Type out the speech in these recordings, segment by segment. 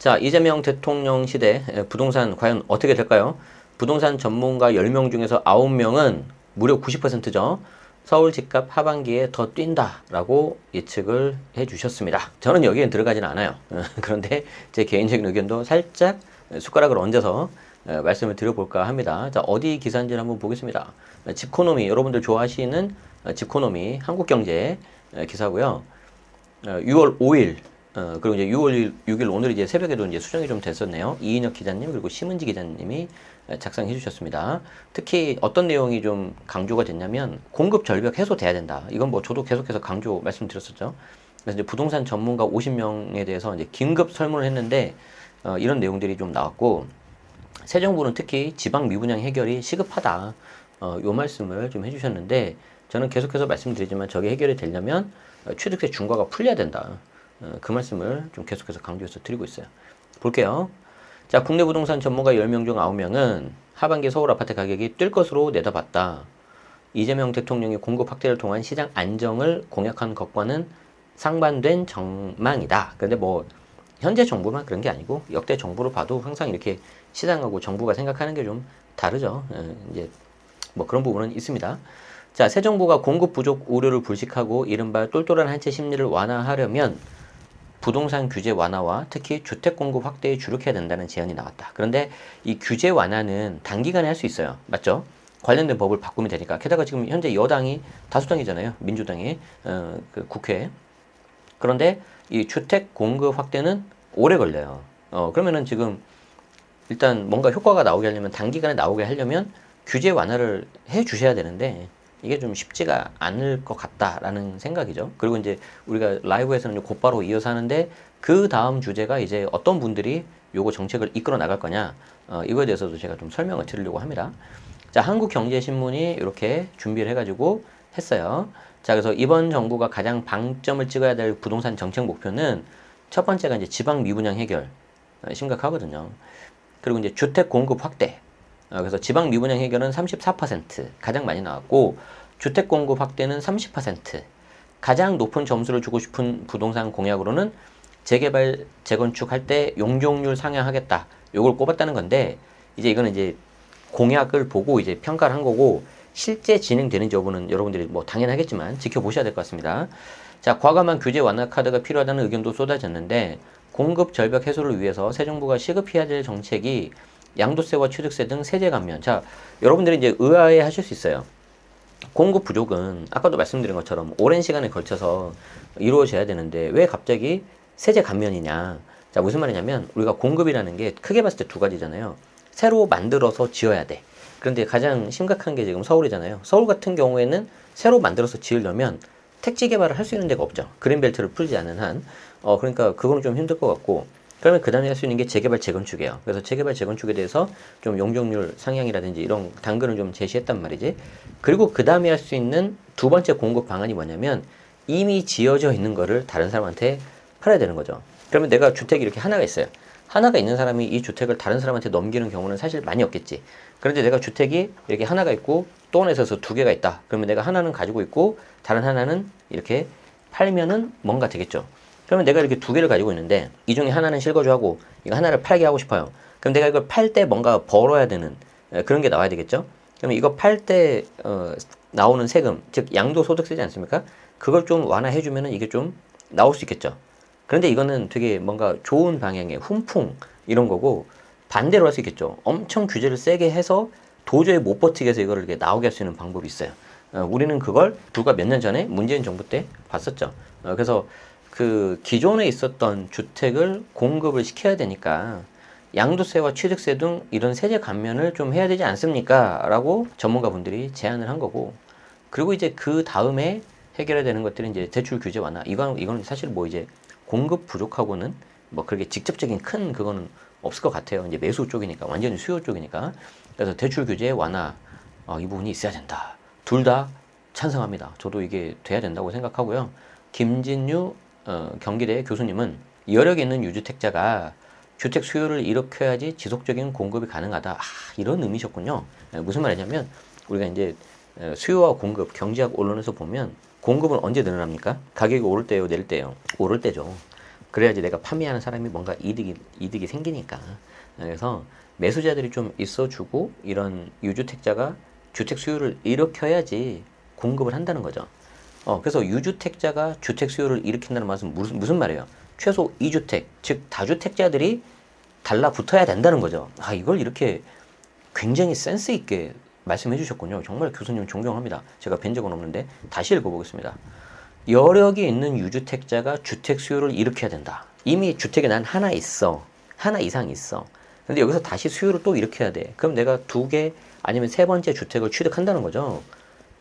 자, 이재명 대통령 시대 부동산 과연 어떻게 될까요? 부동산 전문가 10명 중에서 9명은 무려 90%죠. 서울 집값 하반기에 더 뛴다라고 예측을 해주셨습니다. 저는 여기에 들어가지는 않아요. 그런데 제 개인적인 의견도 살짝 숟가락을 얹어서 말씀을 드려볼까 합니다. 자, 어디 기사인지 한번 보겠습니다. 집코노미, 여러분들 좋아하시는 집코노미 한국경제 기사고요. 6월 5일 그리고 이제 6월 6일 오늘 이제 새벽에도 이제 수정이 좀 됐었네요. 이인혁 기자님 그리고 심은지 기자님이 작성해 주셨습니다. 특히 어떤 내용이 좀 강조가 됐냐면 공급 절벽 해소돼야 된다. 이건 뭐 저도 계속해서 강조 말씀드렸었죠. 그래서 이제 부동산 전문가 50명에 대해서 이제 긴급 설문을 했는데 이런 내용들이 좀 나왔고 새 정부는 특히 지방 미분양 해결이 시급하다. 요 말씀을 좀 해주셨는데 저는 계속해서 말씀드리지만 저게 해결이 되려면 취득세 중과가 풀려야 된다. 그 말씀을 좀 계속해서 강조해서 드리고 있어요. 볼게요. 자, 국내 부동산 전문가 10명 중 9명은 하반기 서울 아파트 가격이 뛸 것으로 내다봤다. 이재명 대통령의 공급 확대를 통한 시장 안정을 공약한 것과는 상반된 전망이다. 근데 뭐 현재 정부만 그런 게 아니고 역대 정부로 봐도 항상 이렇게 시장하고 정부가 생각하는 게 좀 다르죠. 이제 뭐 그런 부분은 있습니다. 자, 새 정부가 공급 부족 우려를 불식하고 이른바 똘똘한 한 채 심리를 완화하려면 부동산 규제 완화와 특히 주택 공급 확대에 주력해야 된다는 제안이 나왔다. 그런데 이 규제 완화는 단기간에 할 수 있어요. 맞죠? 관련된 법을 바꾸면 되니까. 게다가 지금 현재 여당이 다수당이잖아요. 민주당이 그 국회에. 그런데 이 주택 공급 확대는 오래 걸려요. 그러면은 지금 일단 뭔가 효과가 나오게 하려면 단기간에 나오게 하려면 규제 완화를 해 주셔야 되는데 이게 좀 쉽지가 않을 것 같다라는 생각이죠. 그리고 이제 우리가 라이브에서는 곧바로 이어서 하는데 그 다음 주제가 이제 어떤 분들이 요거 정책을 이끌어 나갈 거냐 이거에 대해서도 제가 좀 설명을 드리려고 합니다. 자, 한국경제신문이 이렇게 준비를 해가지고 했어요. 자, 그래서 이번 정부가 가장 방점을 찍어야 될 부동산 정책 목표는 첫 번째가 이제 지방 미분양 해결 심각하거든요. 그리고 이제 주택 공급 확대. 그래서 지방 미분양 해결은 34% 가장 많이 나왔고 주택 공급 확대는 30%. 가장 높은 점수를 주고 싶은 부동산 공약으로는 재개발, 재건축 할 때 용적률 상향하겠다. 요걸 꼽았다는 건데 이제 이거는 이제 공약을 보고 이제 평가를 한 거고 실제 진행되는지 여부는 여러분들이 뭐 당연하겠지만 지켜보셔야 될 것 같습니다. 자, 과감한 규제 완화 카드가 필요하다는 의견도 쏟아졌는데 공급 절벽 해소를 위해서 새 정부가 시급히 해야 될 정책이 양도세와 취득세 등 세제 감면. 자, 여러분들이 이제 의아해 하실 수 있어요. 공급 부족은 아까도 말씀드린 것처럼 오랜 시간에 걸쳐서 이루어져야 되는데 왜 갑자기 세제 감면이냐. 자, 무슨 말이냐면 우리가 공급이라는 게 크게 봤을 때 두 가지잖아요. 새로 만들어서 지어야 돼. 그런데 가장 심각한 게 지금 서울이잖아요. 서울 같은 경우에는 새로 만들어서 지으려면 택지 개발을 할 수 있는 데가 없죠. 그린벨트를 풀지 않은 한. 그러니까 그거는 좀 힘들 것 같고 그러면 그 다음에 할 수 있는 게 재개발, 재건축이에요. 그래서 재개발, 재건축에 대해서 좀 용적률 상향이라든지 이런 당근을 좀 제시했단 말이지. 그리고 그 다음에 할 수 있는 두 번째 공급 방안이 뭐냐면 이미 지어져 있는 거를 다른 사람한테 팔아야 되는 거죠. 그러면 내가 주택이 이렇게 하나가 있어요. 하나가 있는 사람이 이 주택을 다른 사람한테 넘기는 경우는 사실 많이 없겠지. 그런데 내가 주택이 이렇게 하나가 있고 또 하나 있어서 두 개가 있다. 그러면 내가 하나는 가지고 있고 다른 하나는 이렇게 팔면은 뭔가 되겠죠. 그러면 내가 이렇게 두 개를 가지고 있는데 이 중에 하나는 실거주하고 이거 하나를 팔게 하고 싶어요. 그럼 내가 이걸 팔 때 뭔가 벌어야 되는 그런 게 나와야 되겠죠. 그러면 이거 팔 때 나오는 세금, 즉 양도소득세지 않습니까? 그걸 좀 완화해주면은 이게 좀 나올 수 있겠죠. 그런데 이거는 되게 뭔가 좋은 방향의 훈풍 이런 거고 반대로 할 수 있겠죠. 엄청 규제를 세게 해서 도저히 못 버티게 해서 이거를 이렇게 나오게 할 수 있는 방법이 있어요. 우리는 그걸 불과 몇 년 전에 문재인 정부 때 봤었죠. 그래서 그 기존에 있었던 주택을 공급을 시켜야 되니까 양도세와 취득세 등 이런 세제 감면을 좀 해야 되지 않습니까? 라고 전문가분들이 제안을 한 거고 그리고 이제 그 다음에 해결해야 되는 것들은 이제 대출 규제 완화. 이건 사실 뭐 이제 공급 부족하고는 뭐 그렇게 직접적인 큰 그거는 없을 것 같아요. 이제 매수 쪽이니까 완전히 수요 쪽이니까. 그래서 대출 규제 완화 이 부분이 있어야 된다. 둘 다 찬성합니다. 저도 이게 돼야 된다고 생각하고요. 김진유 경기대 교수님은 여력 있는 유주택자가 주택 수요를 일으켜야지 지속적인 공급이 가능하다. 이런 의미셨군요. 무슨 말이냐면 우리가 이제 수요와 공급 경제학 언론에서 보면 공급은 언제 늘어납니까? 가격이 오를 때요, 내릴 때요? 오를 때죠. 그래야지 내가 판매하는 사람이 뭔가 이득이 생기니까. 그래서 매수자들이 좀 있어주고 이런 유주택자가 주택 수요를 일으켜야지 공급을 한다는 거죠. 그래서 유주택자가 주택 수요를 일으킨다는 말은 무슨 말이에요? 최소 2주택, 즉 다주택자들이 달라붙어야 된다는 거죠. 이걸 이렇게 굉장히 센스 있게 말씀해 주셨군요. 정말 교수님 존경합니다. 제가 뵌 적은 없는데 다시 읽어보겠습니다. 여력이 있는 유주택자가 주택 수요를 일으켜야 된다. 이미 주택이 난 하나 있어. 하나 이상 있어. 근데 여기서 다시 수요를 또 일으켜야 돼. 그럼 내가 2개 아니면 3번째 주택을 취득한다는 거죠.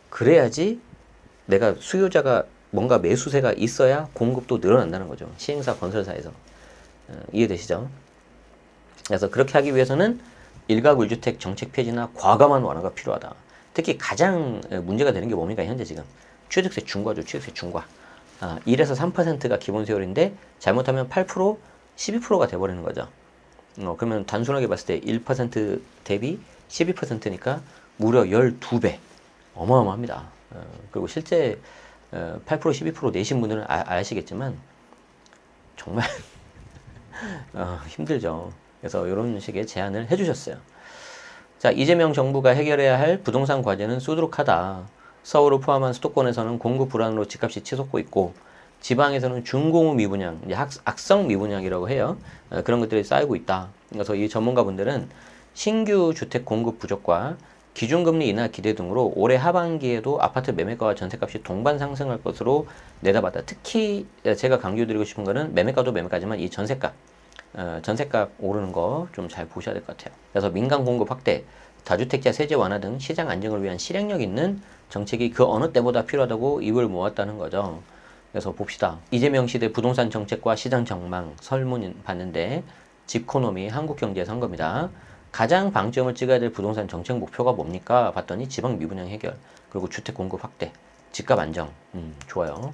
그래야지 내가 수요자가 뭔가 매수세가 있어야 공급도 늘어난다는 거죠. 시행사, 건설사에서. 이해되시죠? 그래서 그렇게 하기 위해서는 일가구 1주택 정책 폐지나 과감한 완화가 필요하다. 특히 가장 문제가 되는 게 뭡니까? 현재 지금 취득세 중과죠. 취득세 중과. 1에서 3%가 기본 세율인데 잘못하면 8%, 12%가 돼버리는 거죠. 그러면 단순하게 봤을 때 1% 대비 12%니까 무려 12배. 어마어마합니다. 그리고 실제 8%, 12% 내신 분들은 아시겠지만 정말 힘들죠. 그래서 이런 식의 제안을 해주셨어요. 자, 이재명 정부가 해결해야 할 부동산 과제는 수두룩하다. 서울을 포함한 수도권에서는 공급 불안으로 집값이 치솟고 있고 지방에서는 준공후 미분양, 이제 악성 미분양이라고 해요. 그런 것들이 쌓이고 있다. 그래서 이 전문가분들은 신규 주택 공급 부족과 기준금리 인하 기대 등으로 올해 하반기에도 아파트 매매가와 전세값이 동반 상승할 것으로 내다봤다. 특히 제가 강조드리고 싶은 거는 매매가도 매매가지만 이 전세값 오르는 거 좀 잘 보셔야 될 것 같아요. 그래서 민간 공급 확대, 다주택자 세제 완화 등 시장 안정을 위한 실행력 있는 정책이 그 어느 때보다 필요하다고 입을 모았다는 거죠. 그래서 봅시다. 이재명 시대 부동산 정책과 시장 전망 설문 봤는데 집코노미 한국경제에서 한 겁니다. 가장 방점을 찍어야 될 부동산 정책 목표가 뭡니까? 봤더니 지방 미분양 해결, 그리고 주택 공급 확대, 집값 안정. 좋아요.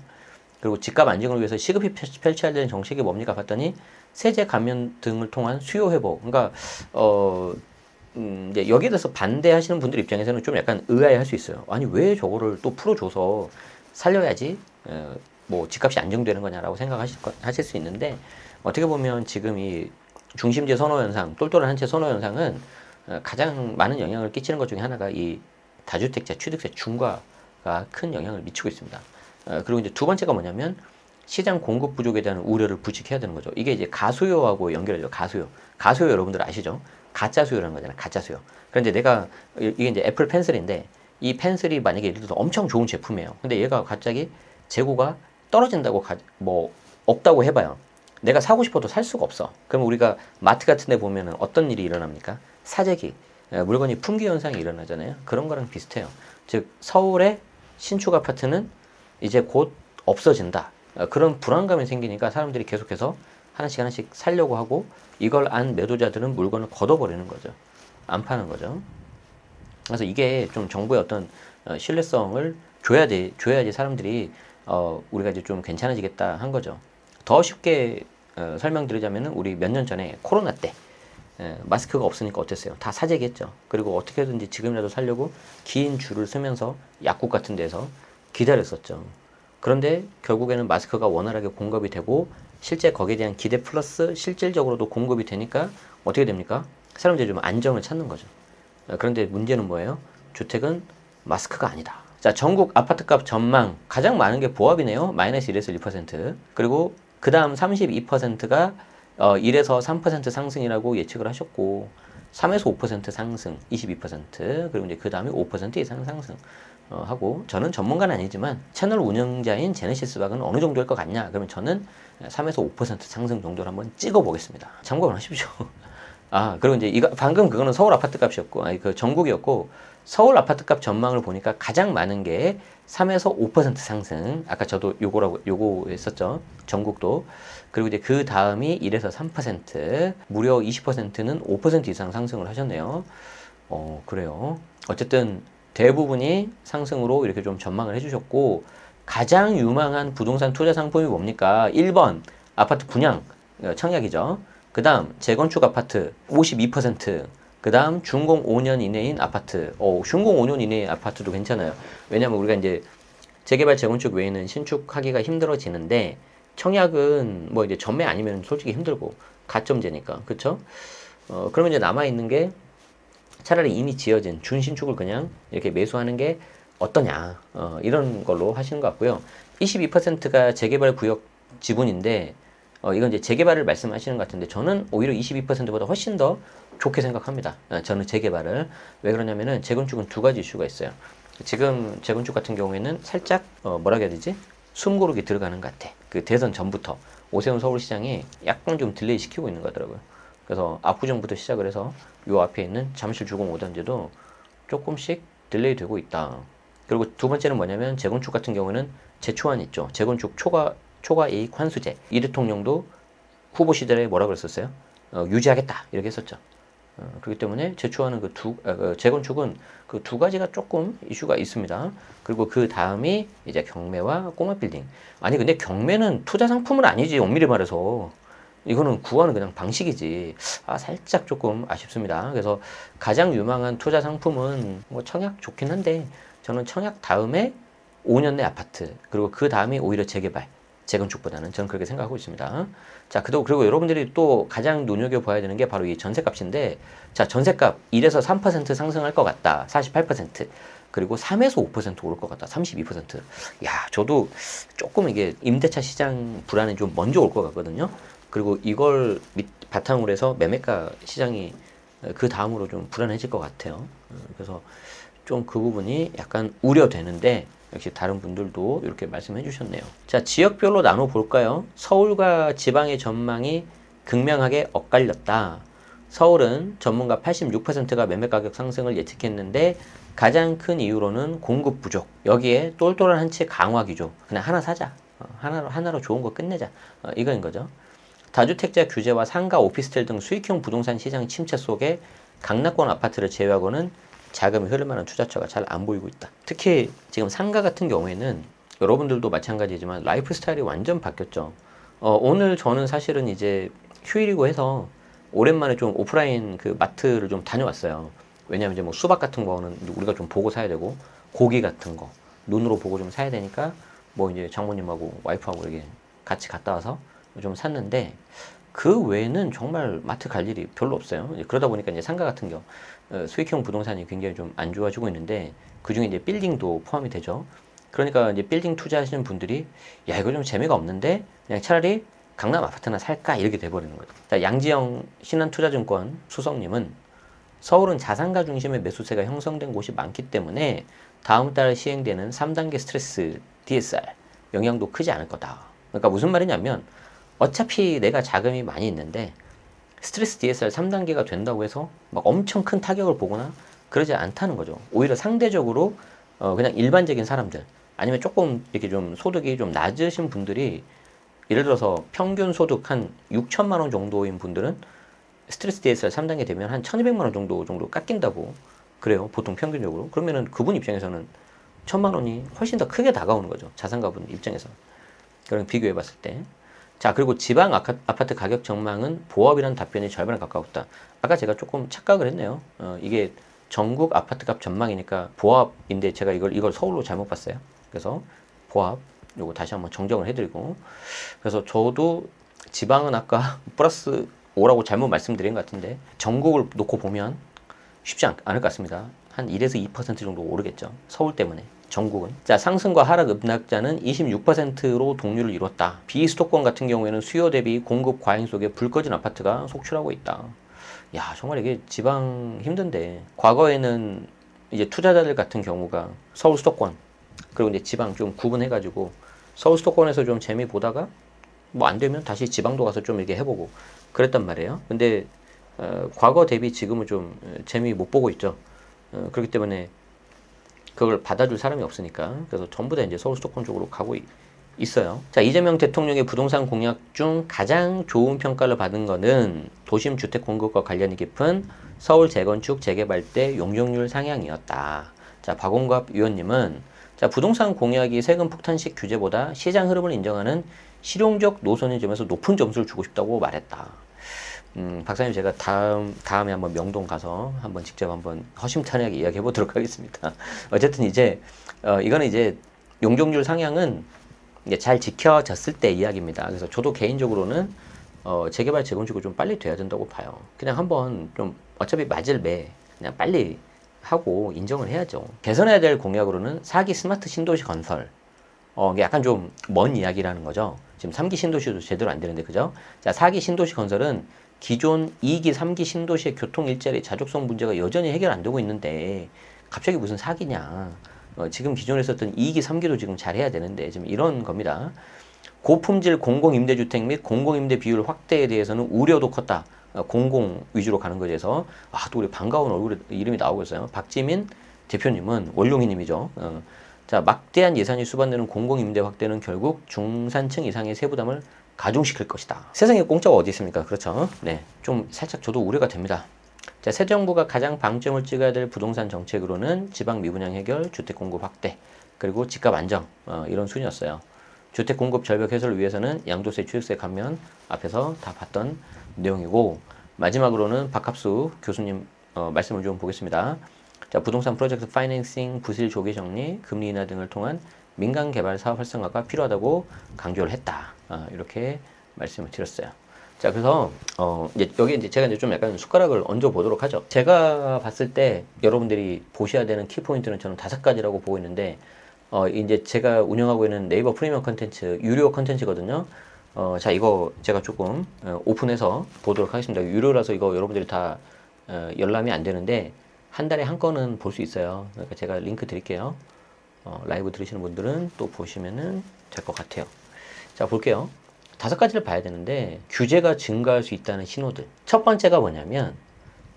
그리고 집값 안정을 위해서 시급히 펼쳐야 되는 정책이 뭡니까? 봤더니 세제 감면 등을 통한 수요 회복. 그러니까 이제 여기에 대해서 반대하시는 분들 입장에서는 좀 약간 의아해할 수 있어요. 아니 왜 저거를 또 풀어줘서 살려야지 뭐 집값이 안정되는 거냐라고 생각하실 수 있는데 어떻게 보면 지금 이 중심지 선호 현상, 똘똘한 한 채 선호 현상은 가장 많은 영향을 끼치는 것 중에 하나가 이 다주택자 취득세 중과가 큰 영향을 미치고 있습니다. 그리고 이제 두 번째가 뭐냐면 시장 공급 부족에 대한 우려를 불식해야 되는 거죠. 이게 이제 가수요하고 연결해져. 가수요 여러분들 아시죠? 가짜 수요라는 거잖아요. 가짜 수요. 그런데 내가 이게 이제 애플 펜슬인데 이 펜슬이 만약에 예를 들어서 엄청 좋은 제품이에요. 근데 얘가 갑자기 재고가 떨어진다고 뭐 없다고 해봐요. 내가 사고 싶어도 살 수가 없어. 그럼 우리가 마트 같은 데 보면은 어떤 일이 일어납니까? 사재기, 물건이 품귀 현상이 일어나잖아요. 그런 거랑 비슷해요. 즉 서울의 신축 아파트는 이제 곧 없어진다. 그런 불안감이 생기니까 사람들이 계속해서 하나씩 살려고 하고 이걸 안 매도자들은 물건을 걷어버리는 거죠. 안 파는 거죠. 그래서 이게 좀 정부의 어떤 신뢰성을 줘야지 사람들이 우리가 이제 좀 괜찮아지겠다 한 거죠. 더 쉽게 설명드리자면은 우리 몇 년 전에 코로나 때 마스크가 없으니까 어땠어요? 다 사재기했죠. 그리고 어떻게든지 지금이라도 살려고 긴 줄을 서면서 약국 같은 데서 기다렸었죠. 그런데 결국에는 마스크가 원활하게 공급이 되고 실제 거기에 대한 기대 플러스 실질적으로도 공급이 되니까 어떻게 됩니까? 사람들이 좀 안정을 찾는 거죠. 그런데 문제는 뭐예요? 주택은 마스크가 아니다. 자, 전국 아파트값 전망 가장 많은 게 보합이네요. 마이너스 1에서 1%. 그리고 그 다음 32%가 1에서 3% 상승이라고 예측을 하셨고 3에서 5% 상승 22%. 그리고 이제 그 다음에 5% 이상 상승 하고 저는 전문가는 아니지만 채널 운영자인 제네시스 박은 어느 정도일 것 같냐? 그러면 저는 3에서 5% 상승 정도를 한번 찍어 보겠습니다. 참고를 하십시오. 그리고 이제 방금 그거는 서울 아파트 값이었고, 그 전국이었고, 서울 아파트 값 전망을 보니까 가장 많은 게 3에서 5% 상승. 아까 저도 요거 했었죠. 전국도. 그리고 이제 그 다음이 1에서 3%, 무려 20%는 5% 이상 상승을 하셨네요. 그래요. 어쨌든 대부분이 상승으로 이렇게 좀 전망을 해주셨고, 가장 유망한 부동산 투자 상품이 뭡니까? 1번, 아파트 분양, 청약이죠. 그 다음, 재건축 아파트 52%, 그 다음, 준공 5년 이내인 아파트. 준공 5년 이내의 아파트도 괜찮아요. 왜냐면 우리가 이제 재개발, 재건축 외에는 신축하기가 힘들어지는데, 청약은 뭐 이제 전매 아니면 솔직히 힘들고 가점제니까 그쵸? 그러면 이제 남아 있는 게 차라리 이미 지어진 준신축을 그냥 이렇게 매수하는 게 어떠냐 이런 걸로 하시는 것 같고요. 22%가 재개발 구역 지분인데 이건 이제 재개발을 말씀하시는 것 같은데 저는 오히려 22%보다 훨씬 더 좋게 생각합니다. 저는 재개발을 왜 그러냐면은 재건축은 두 가지 이슈가 있어요. 지금 재건축 같은 경우에는 살짝 뭐라 해야 되지? 숨고르기 들어가는 것 같아. 그 대선 전부터 오세훈 서울시장이 약간 좀 딜레이 시키고 있는 거더라고요. 그래서 압구정부터 시작을 해서 요 앞에 있는 잠실 주공 5단지도 조금씩 딜레이 되고 있다. 그리고 두 번째는 뭐냐면 재건축 같은 경우는 제초안 있죠. 재건축 초과이익 환수제. 이 대통령도 후보 시절에 뭐라 그랬었어요? 유지하겠다 이렇게 했었죠. 그렇기 때문에 제초하는 재건축은 그 두 가지가 조금 이슈가 있습니다. 그리고 그 다음이 이제 경매와 꼬마 빌딩. 아니 근데 경매는 투자 상품은 아니지 엄밀히 말해서. 이거는 구하는 그냥 방식이지. 살짝 조금 아쉽습니다. 그래서 가장 유망한 투자 상품은 뭐 청약 좋긴 한데 저는 청약 다음에 5년 내 아파트 그리고 그 다음이 오히려 재개발 재건축보다는 저는 그렇게 생각하고 있습니다. 자, 그리고 여러분들이 또 가장 눈여겨봐야 되는 게 바로 이 전세값인데, 자, 전세값 1에서 3% 상승할 것 같다. 48%. 그리고 3에서 5% 오를 것 같다. 32%. 야, 저도 조금 이게 임대차 시장 불안이 좀 먼저 올 것 같거든요. 그리고 이걸 바탕으로 해서 매매가 시장이 그 다음으로 좀 불안해질 것 같아요. 그래서 좀 그 부분이 약간 우려되는데, 역시 다른 분들도 이렇게 말씀해 주셨네요. 자, 지역별로 나눠 볼까요? 서울과 지방의 전망이 극명하게 엇갈렸다. 서울은 전문가 86%가 매매가격 상승을 예측했는데 가장 큰 이유로는 공급 부족. 여기에 똘똘한 한 채 강화 기조. 그냥 하나 사자. 하나로 좋은 거 끝내자. 이거인 거죠. 다주택자 규제와 상가, 오피스텔 등 수익형 부동산 시장 침체 속에 강남권 아파트를 제외하고는 자금이 흐를 만한 투자처가 잘 안 보이고 있다. 특히 지금 상가 같은 경우에는 여러분들도 마찬가지지만 라이프 스타일이 완전 바뀌었죠. 오늘 저는 사실은 이제 휴일이고 해서 오랜만에 좀 오프라인 그 마트를 좀 다녀왔어요. 왜냐면 이제 뭐 수박 같은 거는 우리가 좀 보고 사야 되고 고기 같은 거 눈으로 보고 좀 사야 되니까 뭐 이제 장모님하고 와이프하고 이렇게 같이 갔다 와서 좀 샀는데 그 외에는 정말 마트 갈 일이 별로 없어요. 그러다 보니까 이제 상가 같은 경우 수익형 부동산이 굉장히 좀 안 좋아지고 있는데 그 중에 이제 빌딩도 포함이 되죠. 그러니까 이제 빌딩 투자하시는 분들이 야 이거 좀 재미가 없는데 그냥 차라리 강남 아파트나 살까 이렇게 돼버리는 거죠. 자, 양지영 신한투자증권 수석님은 서울은 자산가 중심의 매수세가 형성된 곳이 많기 때문에 다음 달 시행되는 3단계 스트레스 DSR 영향도 크지 않을 거다. 그러니까 무슨 말이냐면 어차피 내가 자금이 많이 있는데 스트레스 DSR 3단계가 된다고 해서 막 엄청 큰 타격을 보거나 그러지 않다는 거죠. 오히려 상대적으로 그냥 일반적인 사람들 아니면 조금 이렇게 좀 소득이 좀 낮으신 분들이 예를 들어서 평균 소득 한 6천만 원 정도인 분들은 스트레스 DSR 3단계 되면 한 1,200만 원 정도 깎인다고 그래요. 보통 평균적으로. 그러면은 그분 입장에서는 1,000만 원이 훨씬 더 크게 다가오는 거죠. 자산가분 입장에서. 그럼 비교해 봤을 때. 자, 그리고 지방 아파트 가격 전망은 보합이라는 답변이 절반에 가까웠다. 아까 제가 조금 착각을 했네요. 이게 전국 아파트값 전망이니까 보합인데 제가 이걸 서울로 잘못 봤어요. 그래서 보합 요거 다시 한번 정정을 해드리고 그래서 저도 지방은 아까 플러스 5라고 잘못 말씀드린 것 같은데 전국을 놓고 보면 쉽지 않을 것 같습니다. 한 1에서 2% 정도 오르겠죠. 서울 때문에. 전국은. 자, 상승과 하락 급락자는 26%로 동률을 이뤘다. 비수도권 같은 경우에는 수요 대비 공급 과잉 속에 불 꺼진 아파트가 속출하고 있다. 야, 정말 이게 지방 힘든데 과거에는 이제 투자자들 같은 경우가 서울 수도권 그리고 이제 지방 좀 구분해가지고 서울 수도권에서 좀 재미 보다가 뭐 안 되면 다시 지방도 가서 좀 이렇게 해보고 그랬단 말이에요. 근데 과거 대비 지금은 좀 재미 못 보고 있죠. 그렇기 때문에 그걸 받아줄 사람이 없으니까 그래서 전부 다 이제 서울 수도권 쪽으로 가고 있어요. 자, 이재명 대통령의 부동산 공약 중 가장 좋은 평가를 받은 거는 도심 주택 공급과 관련이 깊은 서울 재건축 재개발 때 용적률 상향이었다. 자, 박원갑 의원님은 자, 부동산 공약이 세금 폭탄식 규제보다 시장 흐름을 인정하는 실용적 노선인 점에서 높은 점수를 주고 싶다고 말했다. 박사님 제가 다음에 한번 명동 가서 한번 직접 한번 허심탄회하게 이야기해 보도록 하겠습니다. 어쨌든 이제 이거는 이제 용적률 상향은 이게 잘 지켜졌을 때 이야기입니다. 그래서 저도 개인적으로는 재개발 재건축을 좀 빨리 돼야 된다고 봐요. 그냥 한번 좀 어차피 맞을 매 그냥 빨리 하고 인정을 해야죠. 개선해야 될 공약으로는 4기 스마트 신도시 건설. 이게 약간 좀 먼 이야기라는 거죠. 지금 3기 신도시도 제대로 안 되는데, 그죠? 자, 4기 신도시 건설은 기존 2기, 3기 신도시의 교통 일자리 자족성 문제가 여전히 해결 안 되고 있는데, 갑자기 무슨 4기냐. 지금 기존에 썼던 2기, 3기도 지금 잘해야 되는데, 지금 이런 겁니다. 고품질 공공임대주택 및 공공임대 비율 확대에 대해서는 우려도 컸다. 공공 위주로 가는 것에 대해서. 또 우리 반가운 얼굴 이름이 나오고 있어요. 박지민 대표님은 원룡이님이죠. 자, 막대한 예산이 수반되는 공공임대 확대는 결국 중산층 이상의 세부담을 가중시킬 것이다. 세상에 공짜가 어디 있습니까? 그렇죠. 네, 좀 살짝 저도 우려가 됩니다. 자, 새 정부가 가장 방점을 찍어야 될 부동산 정책으로는 지방 미분양 해결, 주택 공급 확대, 그리고 집값 안정, 이런 순이었어요. 주택 공급 절벽 해소를 위해서는 양도세, 취득세 감면 앞에서 다 봤던 내용이고, 마지막으로는 박합수 교수님 말씀을 좀 보겠습니다. 자, 부동산 프로젝트 파이낸싱, 부실 조기 정리, 금리 인하 등을 통한 민간 개발 사업 활성화가 필요하다고 강조를 했다. 이렇게 말씀을 드렸어요. 자, 그래서 이제 여기 이제 제가 이제 좀 약간 숟가락을 얹어 보도록 하죠. 제가 봤을 때 여러분들이 보셔야 되는 키포인트는 저는 5가지라고 보고 있는데, 이제 제가 운영하고 있는 네이버 프리미엄 컨텐츠 유료 컨텐츠거든요. 자, 이거 제가 조금 오픈해서 보도록 하겠습니다. 유료라서 이거 여러분들이 다 열람이 안 되는데 한 달에 한 건은 볼 수 있어요. 그러니까 제가 링크 드릴게요. 라이브 들으시는 분들은 또 보시면은 될 것 같아요. 자, 볼게요. 5가지를 봐야 되는데, 규제가 증가할 수 있다는 신호들. 첫 번째가 뭐냐면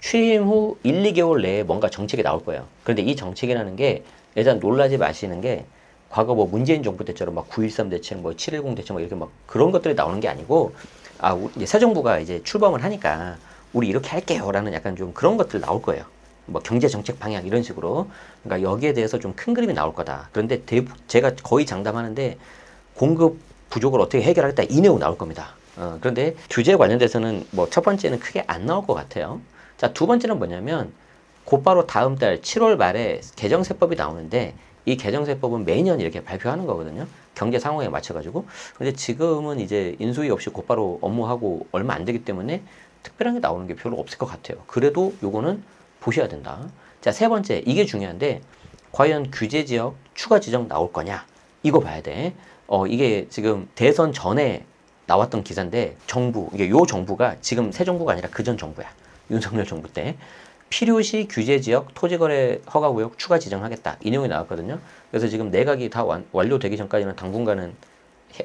취임 후 1, 2개월 내에 뭔가 정책이 나올 거예요. 그런데 이 정책이라는 게 일단 놀라지 마시는 게, 과거 뭐 문재인 정부 때처럼 막 9.13 대책, 뭐 7.10 대책, 막 이렇게 막 그런 것들이 나오는 게 아니고, 이제 새 정부가 이제 출범을 하니까 우리 이렇게 할게요라는 약간 좀 그런 것들 나올 거예요. 뭐 경제 정책 방향 이런 식으로. 그러니까 여기에 대해서 좀 큰 그림이 나올 거다. 그런데 제가 거의 장담하는데 공급 부족을 어떻게 해결하겠다 이 내용 나올 겁니다. 그런데 규제 관련돼서는 뭐 첫 번째는 크게 안 나올 것 같아요. 자, 두 번째는 뭐냐면 곧바로 다음 달 7월 말에 개정세법이 나오는데, 이 개정세법은 매년 이렇게 발표하는 거거든요. 경제 상황에 맞춰가지고. 근데 지금은 이제 인수위 없이 곧바로 업무하고 얼마 안 되기 때문에 특별한 게 나오는 게 별로 없을 것 같아요. 그래도 요거는 보셔야 된다. 자, 세 번째, 이게 중요한데, 과연 규제 지역 추가 지정 나올 거냐? 이거 봐야 돼. 이게 지금 대선 전에 나왔던 기사인데, 이게 요 정부가 지금 새 정부가 아니라 그전 정부야. 윤석열 정부 때. 필요시 규제 지역 토지거래 허가구역 추가 지정하겠다. 이 내용이 나왔거든요. 그래서 지금 내각이 다 완료되기 전까지는 당분간은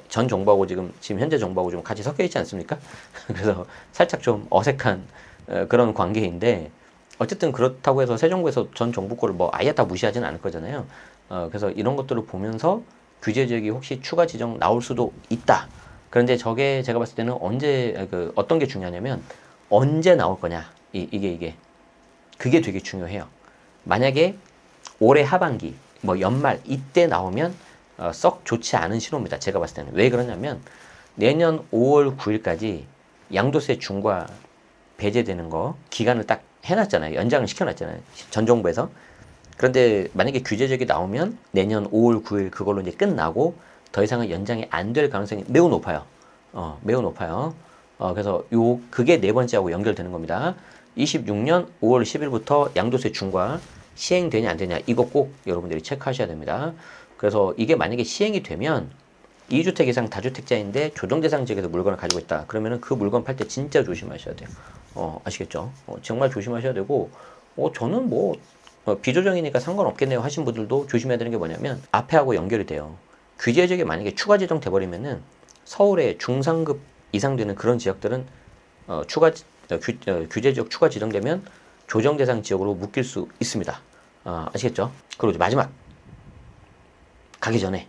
전 정부하고 지금 현재 정부하고 좀 같이 섞여 있지 않습니까? 그래서 살짝 좀 어색한 그런 관계인데, 어쨌든 그렇다고 해서 새 정부에서 전 정부 거를 뭐 아예 다 무시하지는 않을 거잖아요. 그래서 이런 것들을 보면서 규제 지역이 혹시 추가 지정 나올 수도 있다. 그런데 저게 제가 봤을 때는 어떤 게 중요하냐면 언제 나올 거냐. 이게 그게 되게 중요해요. 만약에 올해 하반기, 뭐 연말 이때 나오면 썩 좋지 않은 신호입니다. 제가 봤을 때는. 왜 그러냐면 내년 5월 9일까지 양도세 중과 배제되는 거 기간을 딱 해놨잖아요. 연장을 시켜놨잖아요. 전 정부에서. 그런데 만약에 규제적이 나오면 내년 5월 9일 그걸로 이제 끝나고 더 이상은 연장이 안 될 가능성이 매우 높아요. 매우 높아요. 그래서 그게 네 번째하고 연결되는 겁니다. 26년 5월 10일부터 양도세 중과 시행되냐 안 되냐 이거 꼭 여러분들이 체크하셔야 됩니다. 그래서 이게 만약에 시행이 되면 2주택 이상 다주택자인데 조정대상 지역에서 물건을 가지고 있다. 그러면은 그 물건 팔 때 진짜 조심하셔야 돼요. 아시겠죠? 정말 조심하셔야 되고, 저는 뭐 비조정이니까 상관없겠네요 하신 분들도 조심해야 되는 게 뭐냐면 앞에 하고 연결이 돼요. 규제 지역에 만약에 추가 지정 돼버리면은 서울에 중상급 이상 되는 그런 지역들은 규제 지역 추가 지정되면 조정 대상 지역으로 묶일 수 있습니다. 아시겠죠? 그리고 이제 마지막 가기 전에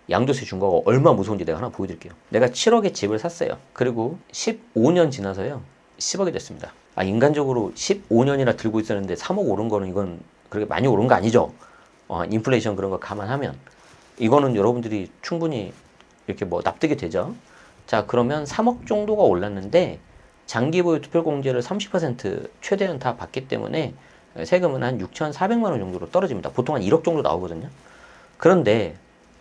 양도세 중과가 얼마 무서운지 내가 하나 보여드릴게요. 내가 7억에 집을 샀어요. 그리고 15년 지나서요 10억이 됐습니다. 인간적으로 15년이나 들고 있었는데 3억 오른 거는 이건 그렇게 많이 오른 거 아니죠? 인플레이션 그런 거 감안하면 이거는 여러분들이 충분히 이렇게 뭐 납득이 되죠? 자, 그러면 3억 정도가 올랐는데 장기 보유 투표 공제를 30% 최대한 다 받기 때문에 세금은 한 6,400만 원 정도로 떨어집니다. 보통 한 1억 정도 나오거든요. 그런데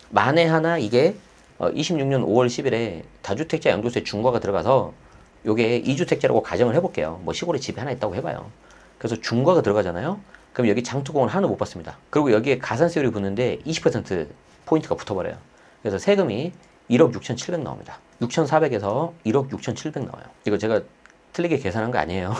만에 하나 이게 26년 5월 10일에 다주택자 양도세 중과가 들어가서 요게 2주택자라고 가정을 해볼게요. 뭐 시골에 집이 하나 있다고 해봐요. 그래서 중과가 들어가잖아요. 그럼 여기 장투공은 하나도 못 받습니다. 그리고 여기에 가산세율이 붙는데 20% 포인트가 붙어버려요. 그래서 세금이 1억 6,700 나옵니다. 6,400에서 1억 6,700 나와요. 이거 제가 틀리게 계산한 거 아니에요.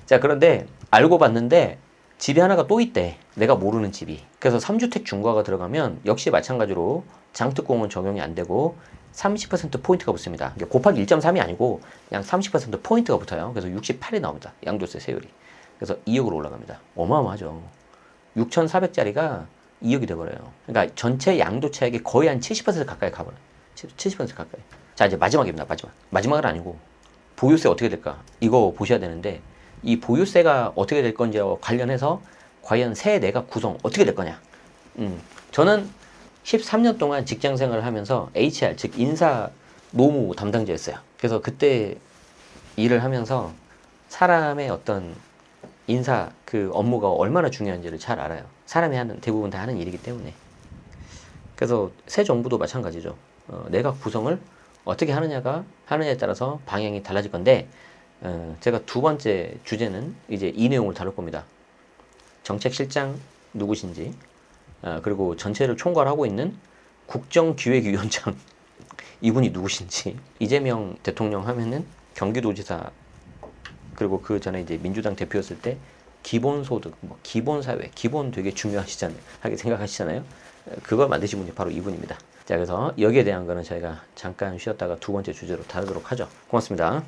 자, 그런데 알고 봤는데 집이 하나가 또 있대. 내가 모르는 집이. 그래서 3주택 중과가 들어가면 역시 마찬가지로 장특공은 적용이 안 되고 30% 포인트가 붙습니다. 곱하기 1.3이 아니고 그냥 30% 포인트가 붙어요. 그래서 68이 나옵니다. 양도세 세율이. 그래서 2억으로 올라갑니다. 어마어마하죠. 6,400짜리가 2억이 돼버려요. 그러니까 전체 양도차익이 거의 한 70% 가까이 가버려요. 70% 가까이. 자, 이제 마지막입니다. 마지막은 아니고 보유세 어떻게 될까? 이거 보셔야 되는데 이 보유세가 어떻게 될 건지와 관련해서 과연 세내가 구성 어떻게 될 거냐? 저는 13년 동안 직장 생활을 하면서 HR, 즉 인사 노무 담당자였어요. 그래서 그때 일을 하면서 사람의 어떤 인사 그 업무가 얼마나 중요한지를 잘 알아요. 사람이 하는 대부분 다 하는 일이기 때문에. 그래서 새 정부도 마찬가지죠. 내각 구성을 어떻게 하느냐에 따라서 방향이 달라질 건데 제가 두 번째 주제는 이제 이 내용을 다룰 겁니다. 정책실장 누구신지 그리고 전체를 총괄하고 있는 국정기획위원장 이분이 누구신지 이재명 대통령 하면은 경기도지사 그리고 그 전에 이제 민주당 대표였을 때 기본소득, 뭐 기본사회, 기본 되게 중요하시잖아요. 하게 생각하시잖아요. 그걸 만드신 분이 바로 이분입니다. 자, 그래서 여기에 대한 거는 저희가 잠깐 쉬었다가 두 번째 주제로 다루도록 하죠. 고맙습니다.